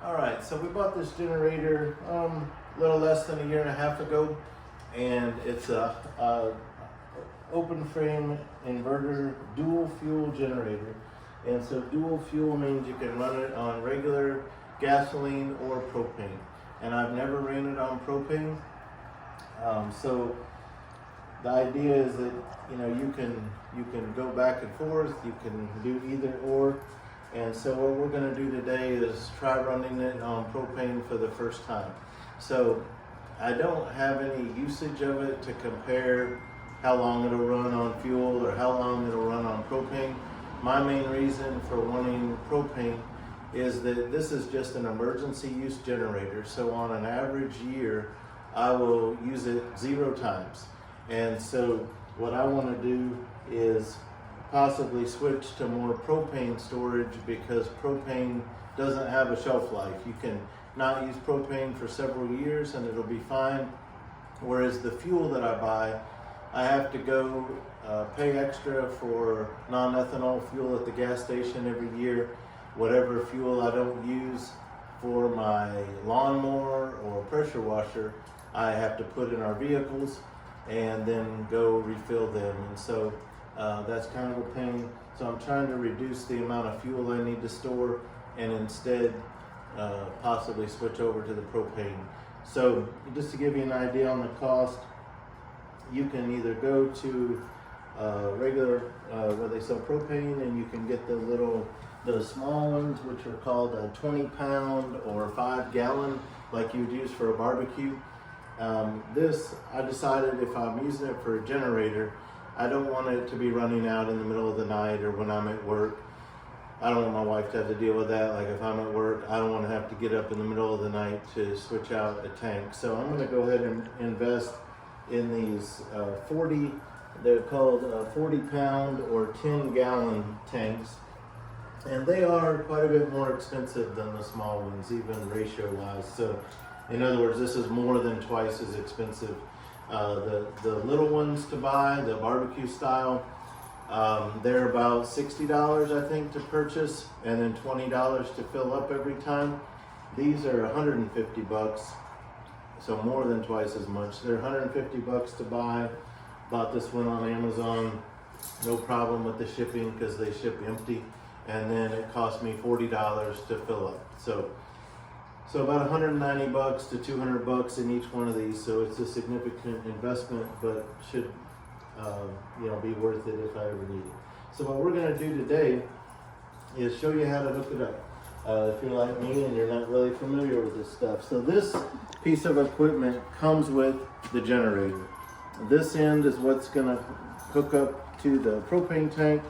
All right, so we bought this generator a little less than a year and a half ago, and it's a open frame inverter dual fuel generator. And so dual fuel means you can run it on regular gasoline or propane. And I've never ran it on propane. So the idea is that you can go back and forth, you can do either or. And so what we're going to do today is try running it on propane for the first time. So I don't have any usage of it to compare how long it'll run on fuel or how long it'll run on propane. My main reason for wanting propane is that this is just an emergency use generator. So on an average year, I will use it 0 times. And so what I want to do is possibly switch to more propane storage, because propane doesn't have a shelf life. You can not use propane for several years and it'll be fine. Whereas the fuel that I buy, I have to go pay extra for non-ethanol fuel at the gas station every year. Whatever fuel I don't use for my lawnmower or pressure washer, I have to put in our vehicles and then go refill them. And so that's kind of a pain. So I'm trying to reduce the amount of fuel I need to store and instead possibly switch over to the propane. So just to give you an idea on the cost, you can either go to regular where they sell propane, and you can get the small ones, which are called a 20-pound or 5-gallon, like you would use for a barbecue. This, I decided if I'm using it for a generator, I don't want it to be running out in the middle of the night or when I'm at work. I don't want my wife to have to deal with that. Like if I'm at work, I don't want to have to get up in the middle of the night to switch out a tank. So I'm going to go ahead and invest in these they're called 40-pound or 10-gallon tanks. And they are quite a bit more expensive than the small ones, even ratio-wise. So in other words, this is more than twice as expensive. The little ones to buy, the barbecue style, they're about $60, I think, to purchase, and then $20 to fill up every time. These are $150, so more than twice as much. They're $150 to buy. Bought this one on Amazon, no problem with the shipping because they ship empty, and then it cost me $40 to fill up. So about $190 to $200 in each one of these. So it's a significant investment, but should be worth it if I ever need it. So what we're going to do today is show you how to hook it up. If you're like me and you're not really familiar with this stuff. So this piece of equipment comes with the generator. This end is what's going to hook up to the propane tank,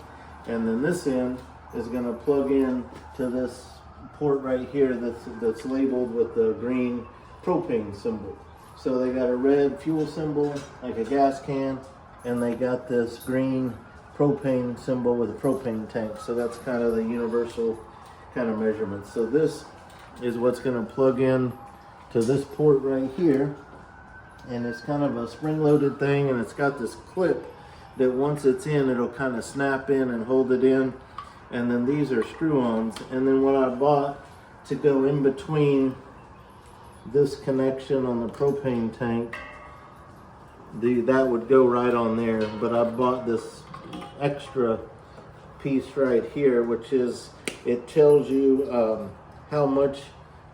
and then this end is going to plug in to this port right here that's labeled with the green propane symbol. So they got a red fuel symbol like a gas can, and they got this green propane symbol with a propane tank. So that's kind of the universal kind of measurement. So this is what's going to plug in to this port right here, and it's kind of a spring-loaded thing, and it's got this clip that once it's in, it'll kind of snap in and hold it in. And then these are screw-ons. And then what I bought to go in between this connection on the propane tank, that would go right on there. But I bought this extra piece right here, which is, it tells you how much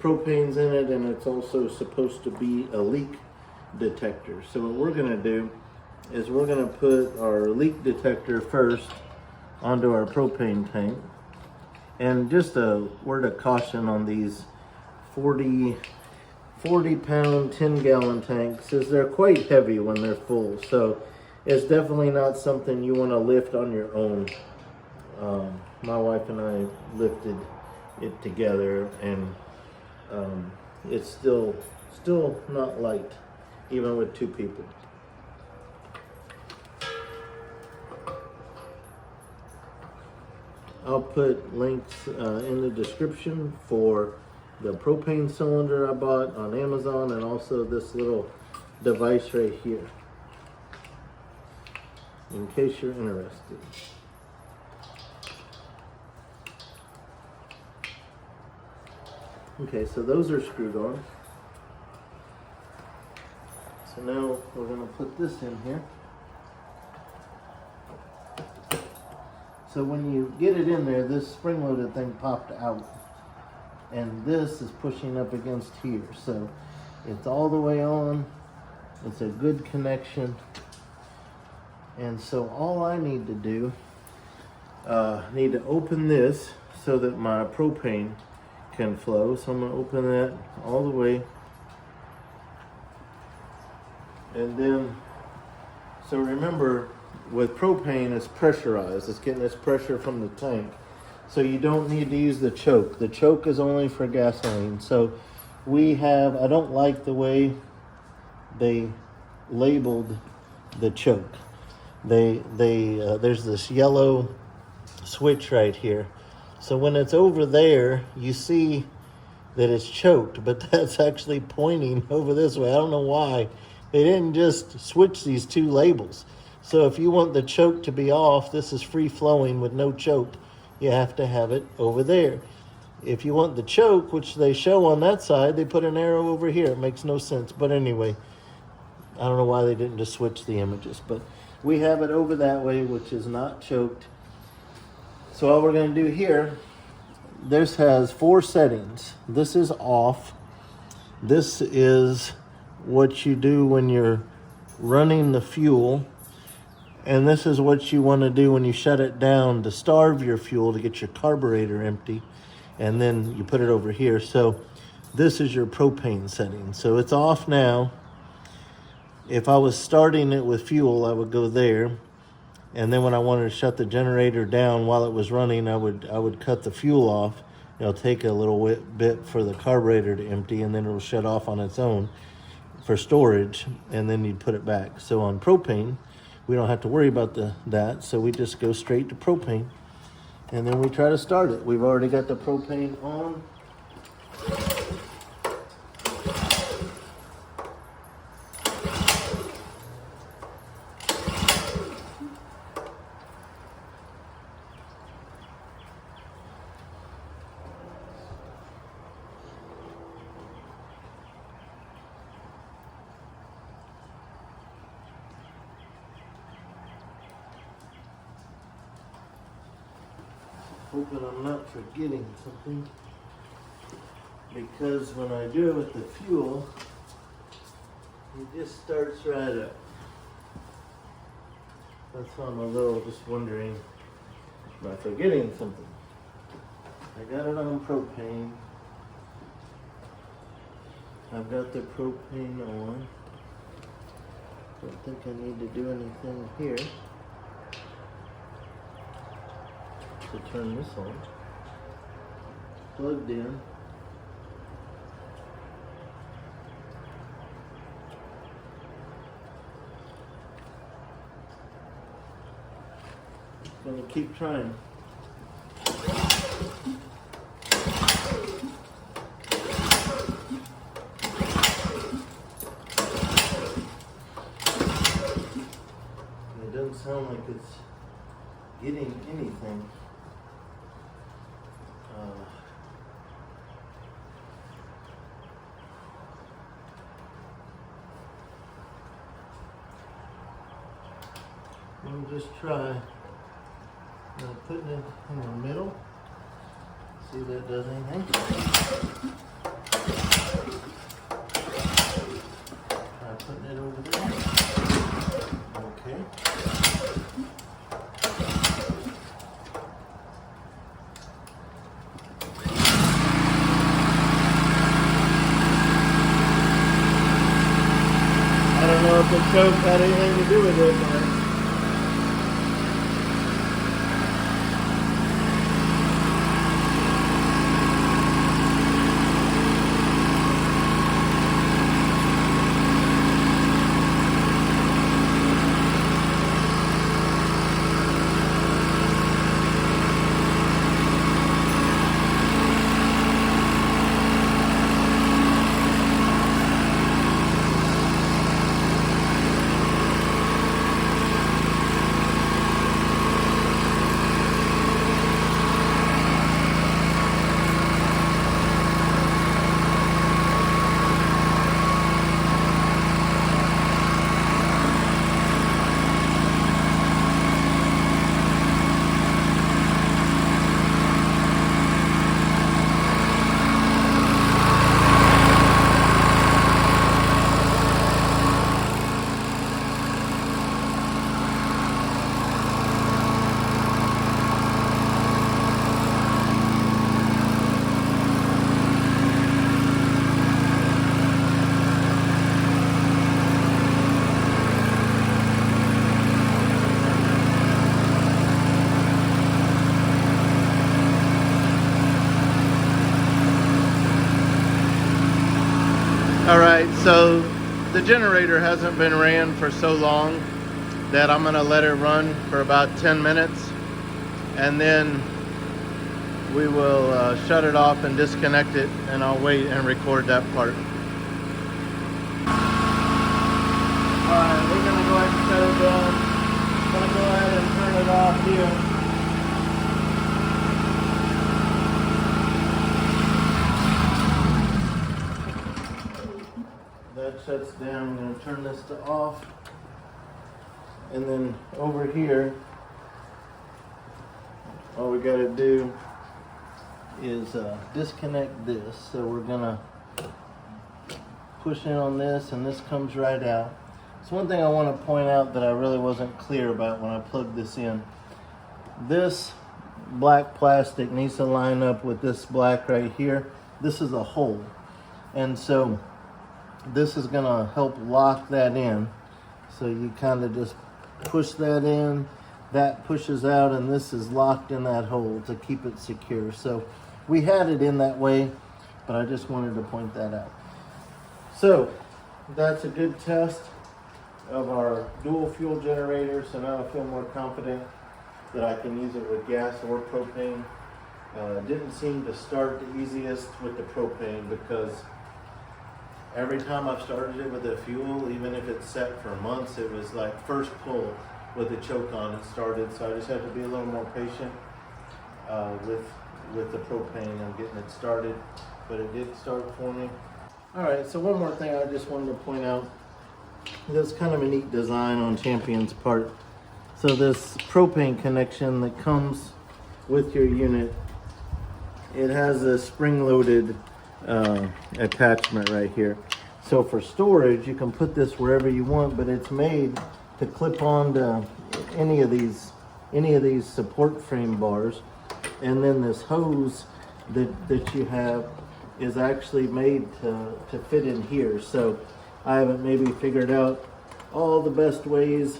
propane's in it, and it's also supposed to be a leak detector. So what we're going to do is we're going to put our leak detector first onto our propane tank. And just a word of caution on these 40-pound 10-gallon tanks is they're quite heavy when they're full. So it's definitely not something you want to lift on your own. My wife and I lifted it together, and it's still not light, even with 2 people. I'll put links in the description for the propane cylinder I bought on Amazon, and also this little device right here, in case you're interested. Okay, so those are screwed on. So now we're going to put this in here. So when you get it in there, this spring-loaded thing popped out. And this is pushing up against here. So it's all the way on. It's a good connection. And so all I need to do, need to open this so that my propane can flow. So I'm going to open that all the way. And then, so remember, with propane, it's pressurized. It's getting its pressure from the tank. So you don't need to use the choke. The choke is only for gasoline. So we have, I don't like the way they labeled the choke. There's this yellow switch right here. So when it's over there, you see that it's choked, but that's actually pointing over this way. I don't know why. They didn't just switch these two labels. So if you want the choke to be off, this is free flowing with no choke. You have to have it over there. If you want the choke, which they show on that side, they put an arrow over here. It makes no sense. But anyway, I don't know why they didn't just switch the images. But we have it over that way, which is not choked. So all we're going to do here, this has 4 settings. This is off. This is what you do when you're running the fuel. And this is what you want to do when you shut it down to starve your fuel to get your carburetor empty. And then you put it over here. So this is your propane setting. So it's off now. If I was starting it with fuel, I would go there. And then when I wanted to shut the generator down while it was running, I would cut the fuel off. It'll take a little bit for the carburetor to empty, and then it'll shut off on its own for storage, and then you'd put it back. So on propane, we don't have to worry about that, so we just go straight to propane, and then we try to start it. We've already got the propane on. Hoping I'm not forgetting something, because when I do it with the fuel, it just starts right up. That's why I'm a little just wondering, am I forgetting something? I got it on propane. I've got the propane on. Don't think I need to do anything here to turn this on. Plugged in. Gonna keep trying. It doesn't sound like it's getting anything. Let me just try putting it in the middle. See if that does anything. Try putting it over there. Okay. I don't know if the choke had anything to do with it, but generator hasn't been ran for so long that I'm gonna let it run for about 10 minutes, and then we will shut it off and disconnect it, and I'll wait and record that part. Alright, we're gonna go ahead and shut it down. I'm gonna go ahead and turn it off here. That shuts down. I'm going to turn this to off. And then over here, all we got to do is disconnect this. So we're going to push in on this, and this comes right out. So one thing I want to point out that I really wasn't clear about when I plugged this in. This black plastic needs to line up with this black right here. This is a hole. And so this is gonna help lock that in. So you kind of just push that in, that pushes out, and this is locked in that hole to keep it secure. So we had it in that way, but I just wanted to point that out. So that's a good test of our dual fuel generator. So now I feel more confident that I can use it with gas or propane. Didn't seem to start the easiest with the propane, because every time I've started it with the fuel, even if it's set for months, it was like first pull with the choke on, it started. So I just had to be a little more patient with the propane and getting it started, but it did start for me. All right, so one more thing I just wanted to point out. There's kind of a neat design on Champion's part. So this propane connection that comes with your unit, it has a spring-loaded attachment right here. So for storage, you can put this wherever you want, but it's made to clip on to any of these support frame bars. And then this hose that you have is actually made to fit in here. So I haven't maybe figured out all the best ways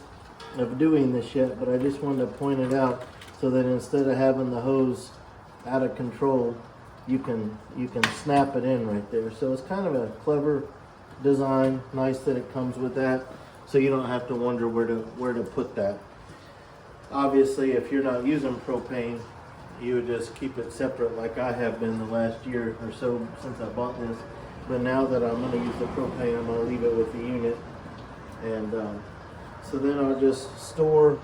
of doing this yet, but I just wanted to point it out so that instead of having the hose out of control, you can snap it in right there. So it's kind of a clever design. Nice that it comes with that, so you don't have to wonder where to put that. Obviously, if you're not using propane, you would just keep it separate like I have been the last year or so since I bought this. But now that I'm going to use the propane, I'm going to leave it with the unit. And so then I'll just store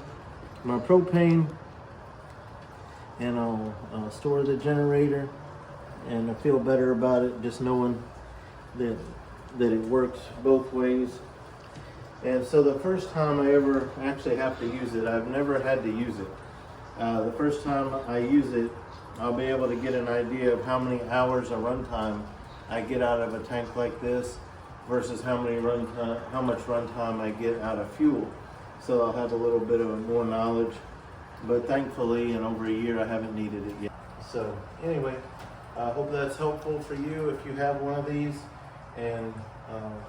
my propane, and I'll store the generator, and I feel better about it just knowing that it works both ways. And so the first time I ever actually have to use it, I've never had to use it. The first time I use it, I'll be able to get an idea of how many hours of runtime I get out of a tank like this versus how much runtime I get out of fuel. So I'll have a little bit of more knowledge. But thankfully, in over a year, I haven't needed it yet. So anyway, I hope that's helpful for you if you have one of these. And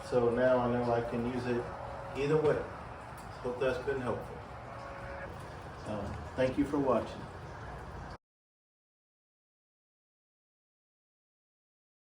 so now I know I can use it either way. Hope that's been helpful. Thank you for watching.